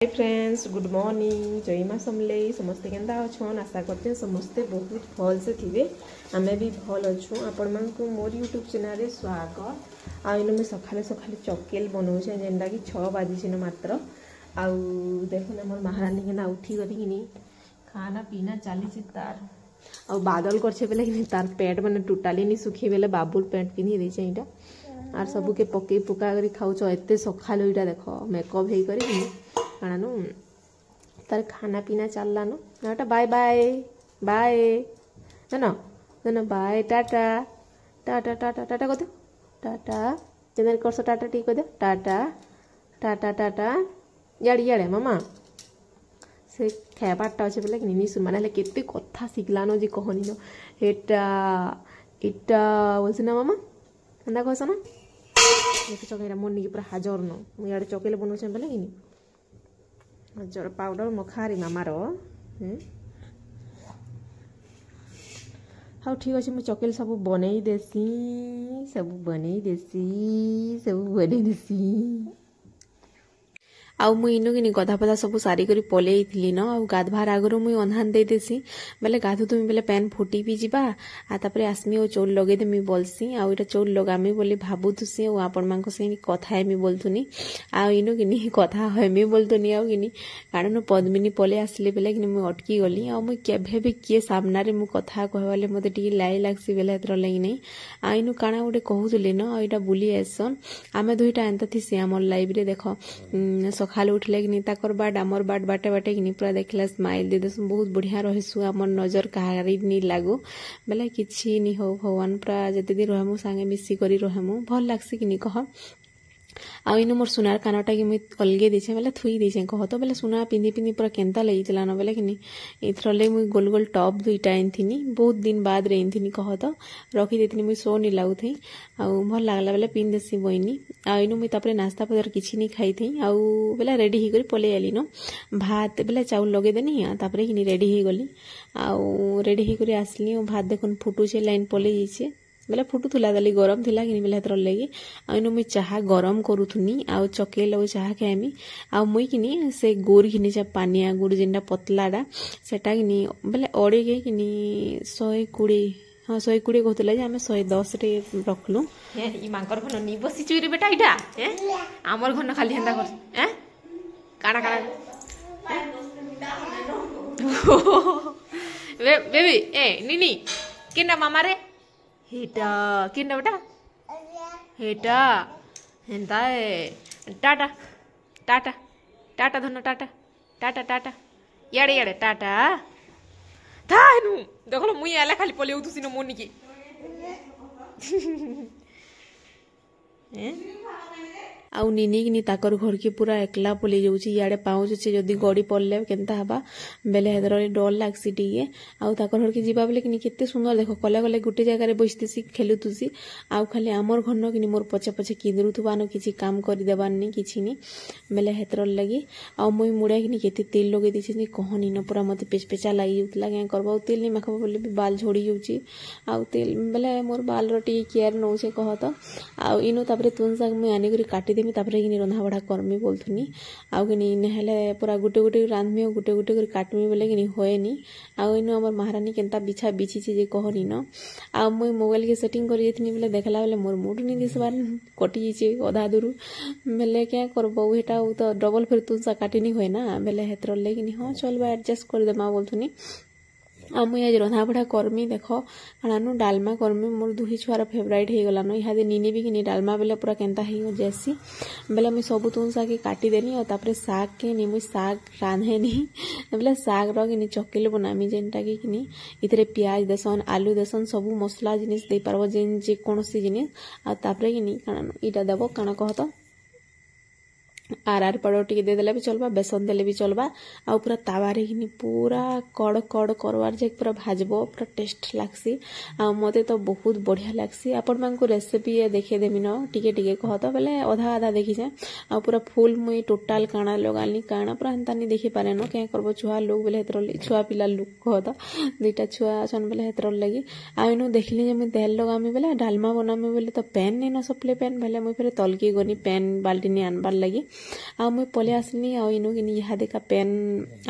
Hi friends, good morning. जय माँ समलेई। समस्ते केंदा अच्छन? आशा करते समस्ते बहुत भल से थे। आम भी भल अच्छु। आपण मानक मोर यूट्यूब चैनल स्वागत। आइनु मुझे सकाले सकाले चकेल बनाऊे जेनटा कि 6 बाजी मात्र। आउ देखुन मोर महारानी के उठी करी खाना पीना चली तार आ बादल करछे बेले कि तार पेट मैंने टोटाली नहीं सुखी बेले बाबुल पेंट पिंधि देछे इटा आर सबू के पकई पुका करी खाऊच एते सकालु इटा देख मेकअप हे करी काणु तार खाना पीना चललानु नाटा बाय बाय बाय ना ना बाय टाटा टाटा टाटा टाटा कह टाटा जेन करस टाटा टी कह टाटा टाटा टाटा याड़े याड़े मामा से खाबारटा अच्छे बोले कि सुन माने केते कथा शिखलानो जी कहनी न एटा इटा बोलছি ना मामा एंदा कहस ना एक चकेला मन निके पूरा हाजर न मु याडे चकेला बनौछे बोले कि हाजर पाउडर मखारी मामार हाँ ठीक अच्छे मुझे चकेल सब बनई देसी आउ मुई इनु कि गधा पधा सब सारी करी पलई थी न आ गाधवार आगर मुई अनहान दे देसी बेले गाधु तुम बेले पैन फुटी भी जीवा आ तापरे आसमी और चौल लगे देमी बोलसी आ इटा चौल लगामी बोली भाबुथुसी आ आपण मानक से कथा हेमी बोलथुनी आ इनु कि कथा हेमी बोलथुनी आ कि कारण पद्मिनी पले आसले बेले कि मुई अटकी गली आ मुई केभे भी किए सामना रे मु कथा कहवाले मते टिके लाई लागसी बेले एतर लगी नहीं आ इनु काना गोटे कहूतले न इटा बुली एसन आमे दुईटा एंता थी हमर लाइव रे देखो सकाल उठले कि ताकर बाट आमर बाट बाटे बाटे कि पूरा देखला स्माइल दे देसु बहुत बढ़िया रहिसु आमर नजर कहारी नी लागू बेले किछि नी हो भगवान पूरा जते दिन रहमु संगे मिसी करी रहमु भल लागसी कि नी कह आ इनु मोर सुनार कानटा कि मुई अलगे देछे बेले थुई देछे कह तो बेले सुना पिंधि पिंधि पूरा केंता लईतला न बेले कि इथरले मुई गोल गोल टॉप दुईटा एनथिनी बहुत दिन बाद रे एनथिनी कह तो रखी देथिनी मुई सो नी लाउथई आ भल लागला बेले पिन देसी बइनी आ इनु मुई तापरे नाश्ता पदर किछि नी खाइथई आ बेले रेडी ही करी पले आली न भात बेले चाउल लगे देनी आ तापरे कि रेडी ही गली आ रेडी ही करी आसली भात देखुन फुटुछे लाइन पले जाइछे बेले फुटुला दाली गरम थिला कि बेले हेतर लगी आइनु मुई चाहा गरम करूथुनी आ चकेल और चाहा खाएमी आ मुई कि से गुड़ घिनी जा पानिया गुड़ जेनटा पतलाटा सेटा कि बेले अड़े के कि 120 हाँ 120 कहते आम 110 रे रखलु मांकर घन नी बसी चुरी बेटा इटा आमर घन खाली हेंदा कर काना काना बेबी ए नीनी किना मामा रे हेटा किना बेटा हेटा हेंदा टाटा टाटा टाटा धन टाटा टाटा टाटा याड़े याड़े टाटा थानु देखलो मुई आला खाली पले उतुसी न मोनी की आउ निनी कि ताकर घर के पूरा एकला पले जाऊँ इे पाँच अच्छे जदि गड़ी पड़े केन्ता हवा बेले हेदर डर लगसी टे आउ ताकर घर के जीवा बेले कि केते सुंदर देख कले कले गोटे जगार बसतेसी खेलुतुसी आउ खाली आमर घर न कि मोर पछे पछे किंदुथुबान किसी काम करदेबार नहीं किसी नहीं बेले हेतर लगी आउ मुई मुड़ा कि केते तेल लगे देछि कहनी न पूरा मत पेचपेचा लगी जाऊला क्या करबा तेल नहीं माखब बोले भी बाल झड़ी जाऊँगी आउ तेल बेले मोर बाल टी केयर नौ कह तो आउ इनु तापर तुन शाग मुई आनिक काटी तापर कि रंधा बढ़ा करमी बोलथुनी आउ कि नहेले पूरा गोटे गोटे रांधमी और गोटे गोटे काटमी बोले कि होएनी आउ इन आम महारानी केन्ता बिछा बिछी जे कहनी न आ मुई मोबाइल के सेटिंग कर बोले देखला बेले मोर मुड नहीं दिसबार कटि जाइए अधा दूर बेले क्या करबो हेटा तो डबल फिर तुलसा काटिनी हुए ना बेले हेतर लगे हाँ चलबा एडजस्ट कर देमा बोलथुनी आ मुई आज रंधा बढ़ा करमी देख काणु डालमा करमी मोर दुही छुआर फेवराइट हो गलान इहादे नीनी भी कि डालमा बेले पूरा केन्ता हो जासी बेले मुई सब तुन शाग काटिदेनी और तापर शाग के मुई शाग रांधेनी बेले शाग कि चकेल बनामी जेनटा कि इतरे प्याज देसन आलू देसन सब मसला जिनिस दे पारबो जेन जेकोसी जिनिस आ तापर कि काणु इटा देव काण कह तो आर पाउडर टी देदेले भी चलबा बेसन देले भी चलबा आ पूरा तावारे कि पूरा कड़ कड़ करवार जे पूरा भाजबो पूरा टेस्ट लागसी आ मते तो बहुत बढ़िया लागसी आपण मानकु रेसिपी देखे देमी न टिके टिके कह तो बेले आधा आधा देखी जाए आ पूरा फुल मुई टोटाल काना लगाली काना पूरा हेंता नहीं देखी पारे न क्या करबो छुआ लोग बेले हेतर छुआ पिला लोग कह तो दुईटा छुआ अछन बेले हेतर लगी आ इनु देखली जे मुई तेल लगामी बेले डालमा बनामी बेले तो पैन नहीं न सप्ले पैन बेले मुई फिर तलकी गनी पैन बाल्टी नहीं आनबार लगी आ मुई पले आसली आ इनु कि इहादे का पेन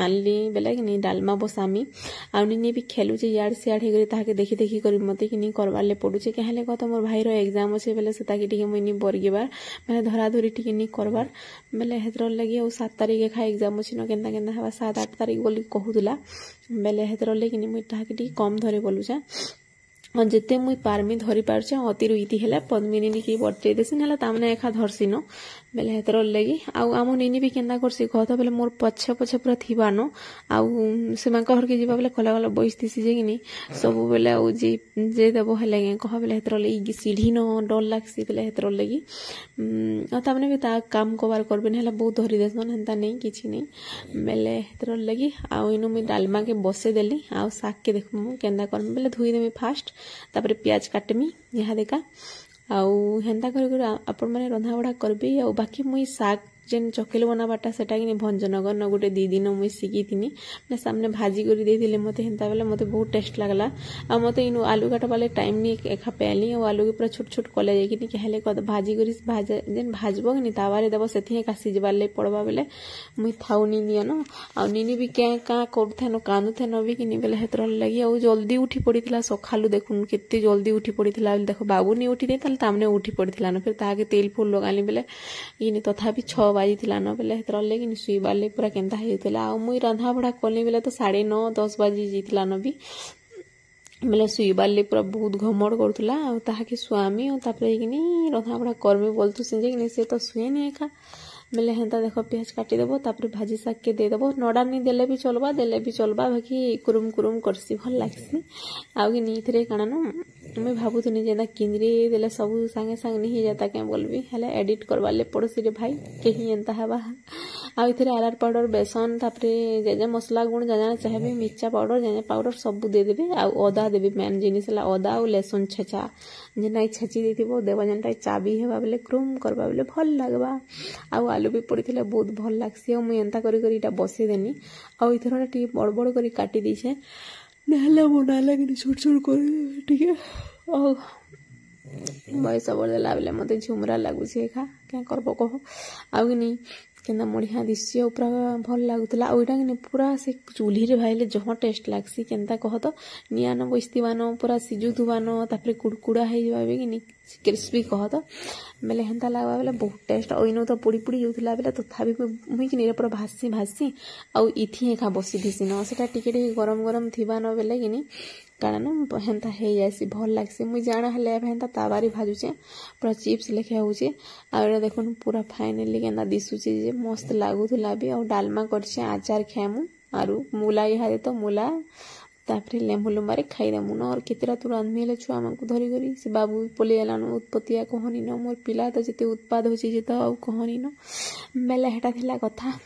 आनली बेले कि डालमा बसामी आ निनी भी खेलुचे यार सियाड़ हेगरे ताके देखि देखि करी मते कि करवाले पडुचे के हेले कत मोर भाई रो एग्जाम अछि बेले से ताकि टिके मुई बरगेबार माने धरा धरी टिके नि करबार बेले हेतर लगी आ 7 तारिख खा एग्जाम अछि न केनता केनता हवा 7-8 तारिख बोली कहूदिला बेले हेतर लगी मुई ताके टिके कम धरे बोलुचा और जिते मुई पारमी धरी पारछे अतिरु इति हेला पद्मिनी की बर्थे देसिन हेला तामने एखा धरसिनो बेले हेतर लगी आम निनी भी केन्ता करसी कहत बेले मोर पछे पछे पूरा थिबानो आउ से मां घर के जिबा बेले कला कला बइस्तिसी जे किनी सब बेले आउ जे देबो हेले कह बेले हेतर लगी सीढ़ी न डर लागसी बेले हेतर लगी आ तामने भी ता काम कबार करबेन हेला बहुत धरी देसन हेंता नहीं किछि नहीं बेले हेतर लगी आउ इनु मी डालमा के बसे देली आउ साग के देखमु केन्ता करम बेले धुई देमी फास्ट तापर प्याज काटमी यहाँ देखा आउ हेन्ता कर आपण माने रंधा बड़ा करबी आउ बाकी मुई साग जेन चकेल बनाबाटा सेटा कि भंजनगर न गोटे 2 दिन मुई सिखी थिनी ने सामने भाजी करी देथिले मते हेन्ता बेले मते बहुत टेस्ट लागला आ मते इनु आलू काटा वाले टाइम नी एखा पेली और आलू के पूरा छोट छोट कले जाई कि कहले कद भाजी करी भाजे जेन भाजबो नि तावारे देबो सेथि का सिजबार ले पड़बा बेले मुई थाउनी निया न आ निनी भी के का करथेनो कानुथेनो भी कि बेले हेतर लगी आ जल्दी उठी पड़ीथिला सखालु देखुन केते जल्दी उठी पड़ीथिला देखो बाबू नी उठी दे ताल तामने उठी पड़ीथिला न फिर ताके तेल फूल लगाली बेले इनी तथापि 6 बाजी थिला न बेले हेतर लेकिन सुईबार ले पूरा केनता हेतिला आ मुई रंधा बड़ा कले बेले तो 9:30-10 बाजी जीतिला न भी बेले सुईबार ले पूरा बहुत घमड़ करथुला आ ताहाके स्वामी और तापरे किनी रंधा बड़ा करमे बोलतु सिंजे कि से तो सुए ने एका बेले हेन्ता देखो प्याज काटी देबो तापर भाजी साग के दे देबो नडा नी देले भी चलबा बाकी कुरुम कुरुम करसी भल लागसी आ कि नीथरे काना न मैं भाबुथनी जेदा किंद्री देले सब संगे संग नहीं जाता के बोलबी हेले एडिट करवाले पड़ोसी रे भाई केही एंता हवा आ इथरे आलार पाउडर बेसन तापरे जे मसला गुण जाना चाहेबे मिर्चा पाउडर जे पाउडर सब दे देबे आ अदा देबे मेन जिनिसला अदा और लहसुन छेचा जे नाइ छेची देथिबो देबा जनटा चाबी हेबा बेले क्रोम करबा बेले भल लागबा आ आलू भी पड़ीथिले बहुत भल लागसी मुई एंता करी करी इटा बसे देनी आ इथरटा टी बड़ बड़ करी काटी दिछे नहला बना लगे छोट छोट कर ठीक है और बयस बदला बेले मते झुमरा लागुछे खा क्या करबो कहो आ कि केना बढ़िया दिसी पूरा भल लागुतला आ ओइटा कि पूरा से चूल्ही रे भाइले जह टेस्ट लागसी केनता कह तो नियान बइस्तीबानो पूरा सिजुथुबानो तापरे कुड़कुड़ा हे जाबे कि क्रिस्पी कह तो बेले हेन्ता लागबा बेले बहुत टेस्ट और इनो तो पुड़ी पुड़ी जाउथला बेले तथापि मुई कि पूरा भासी आ इथि एखा बसी दिसी न सेटा टिके टिके गरम गरम थिबा न बेले कि कारण हेन्ता हे जासी भल लागसी मुई जाना हेले हेन्ता तावारी भाजुचे पूरा चिप्स लेखे होचे आ देखुन पूरा फाइनली केना दिसुचे जे मस्त लागुथला भी और डालमा करछे आचार खेमु आरु मूला इहादे तो मूला तापरे लेम्बु लुम्बारे खाइदेमु न और केतेरा तू रांधमेले छुआ मानकु धरी धरी से बाबू पोले एलानो उत्पत्तिया कहनी न मोर पिला तो जते उत्पाद होची जे तो आउ कहनी न बेले हेटा थिला कथा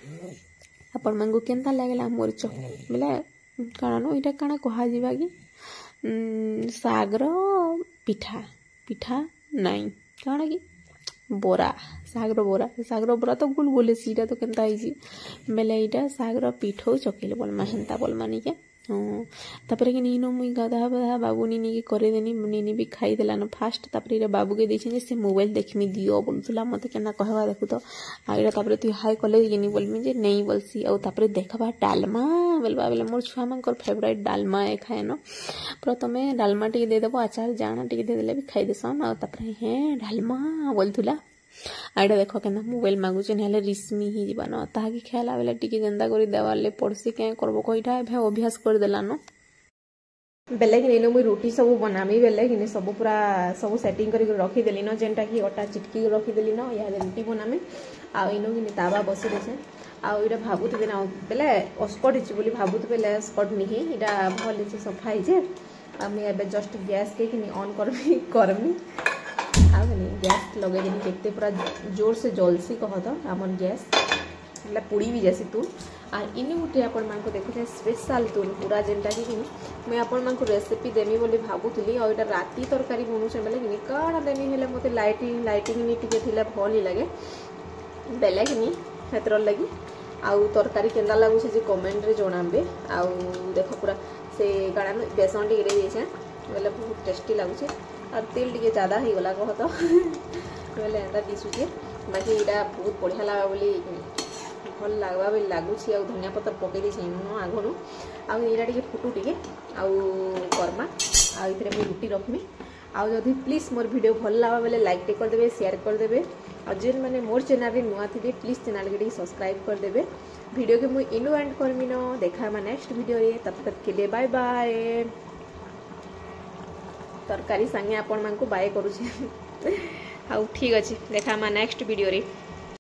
अपन मानकु केनता लागला मोर च बेले कारण इटा काना कहा जीवा कि सागर पिठा पिठा नाई काना कि बोरा सागर बोरा तो गुल बोले सीटा तो केनता आइसी बेले इटा सागर पिठो चकेले बोलमा हेन्ता बोलमा निके तापरे कि नीनो मुई गधा बधा बाबू नीनी के करे देनी नीनी भी खाई देला न फास्ट तापरे रे बाबू के देछि जे से मोबाइल देखमी दियो बोलथुला मते केना कहवा देखु तो आइरा तापरे तू हाय कॉलेज गिनी बोलमी जे नहीं बोलसी और तापरे देखबा डालमा बेलबा बेले मोर छुआ मानकर फेवरेट डालमा ए खाए न प्रथमे डालमा टिके दे देबो आचार जाना टिके दे देले भी खाई देसन और तापरे हे डालमा बोलथुला आइडा देखो केना मोबाइल मागुचे नेले रिस्मी ही जीवन ताकि खेला बेले टिके जेंदा करी देवाले पड़सी के करबो कइटा भे अभ्यास कर देला न बेले कि नेनो मुई रोटी सब बनामी बेले कि सब पूरा सब सेटिंग करी रखी देली न जेंटा कि आटा चिटकी रखी देली न या रोटी बनामी आ इनो कि तावा बसी देसे आ इडा भाबुत देना बेले अस्कट हिची बोली भाबुत बेले अस्कट निही इडा भल हिची सफा हिचे आ मैं एबे जस्ट गैस के कि ऑन करमी गैस लगे देनी केते पूरा जोर से जलसी कह तो आमर गैस मतलब पुड़ी भी जैसी तूल आ इन गोटे आपण मानक देखुचे स्पेशल तूल पूरा जेनटा कि मैं आपण मानक रेसिपी देमी बोली भाबुथली और इटा राती तरकारी बनुचे बेले कि काड़ा देमी हेले मते लाइटिंग नी टिके थिले भल ही लागे बेले कि हेतर लगी आउ तरकारी केंदा लागुचे जे कमेंट रे जणाबे आउ देखो पूरा से काड़ा बेसन टिके रे देछे बेले बहुत टेस्टी लागुचे और तेल टिके ज्यादा ही गला कह तो बेले एंता दिसुचे बाकी यहाँ बहुत बढ़िया लगा बोली भल लगवा बोली लगुच आ धनिया पत्र पकई देसी आगु आईटा टे फुटू टे करमा आईथे मुझे रुटी रखमी आउ जदि प्लीज मोर वीडियो भल लगा बेले लाइक टे करदे शेयर करदे और जेन मैंने मोर चैनल नुआ थे प्लीज चैनल के सब्सक्राइब करदे वीडियो के मुझे इनु एंड करमी न देखा नेक्स्ट वीडियो रे तब तक के लिए बाय बाय तरकारी संगे आपण मानकु बाय करूछे आउ ठीक अछि देखा नेक्स्ट वीडियो रे।